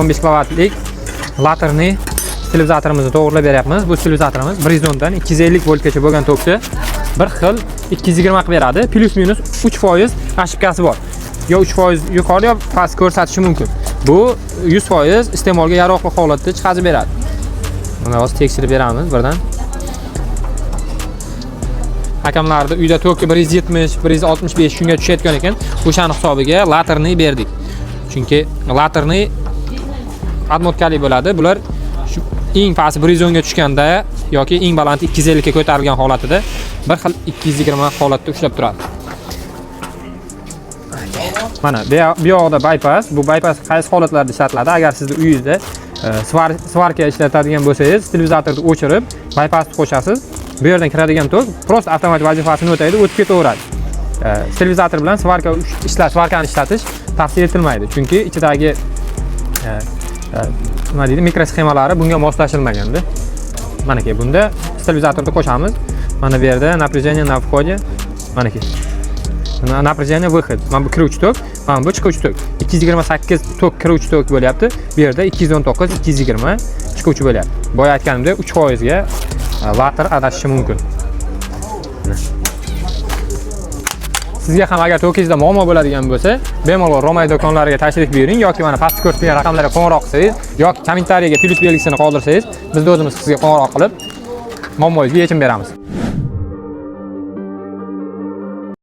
15 kilovatlik laterni stabilizatorimizni to'g'rilab beryapmiz. Bu stabilizatorimiz 110 dan 250 voltgacha bo'lgan tokni bir xil 220 qilib beradi. Plus minus 3% ошибкасы bor. Yo 3% yuqori yo past ko'rsatishi mumkin. Bu 100% iste'molga yaroqli holatda chiqarib beradi. Mana hozir tekshirib beramiz birdan. Hakamlarda uyda toki 170, 165 shunga tushayotgan ekan, o'shaning hisobiga laterni berdik. Chunki laterni admotkali bo'ladi. Bular shu eng past 110 ga tushganda yoki eng baland 250 ga ko'tarilgan holatida bir xil 220 holatda ushlab turadi. Mana bu yoqda bypass, bu bypass qaysi holatlarda ishlatiladi? Agar sizning uyingizda svarka ishlatadigan bo'lsangiz, stabilizatorni o'chirib, bypassni qo'shasiz. Bu yerdan kiradigan tok prosta avtomatik vazifasini o'taydi, o'tib ketaveradi. Stabilizator bilan svarkani ishlatish tavsiya etilmaydi, chunki ichidagi nima deydi, mikrosxemalari bunga moslashilmaganda. Mana ki bunda stabilizatorni qo'shamiz. Mana bu yerda напряжение на входе, mana ki напряжение выход. Mana bu kiruvchi tok, mana bu chiquvchi tok. 228 tok kiruvchi tok bo'lyapti. Bu yerda 219, 220 chiquvchi bo'lyapti. Boya aytganimdek 3% ga later adashishi mumkin. Sizga ham agar tokingizda muammo bo'ladigan bo'lsa, bemalol Romay do'konlariga tashrif buyuring yoki mana pastda ko'rsatilgan raqamlarga qo'ng'iroq qilsangiz yoki kommentariyaga plus belgisini qoldirsangiz, biz o'zimiz sizga qo'ng'iroq qilib muammoyizga yechim beramiz.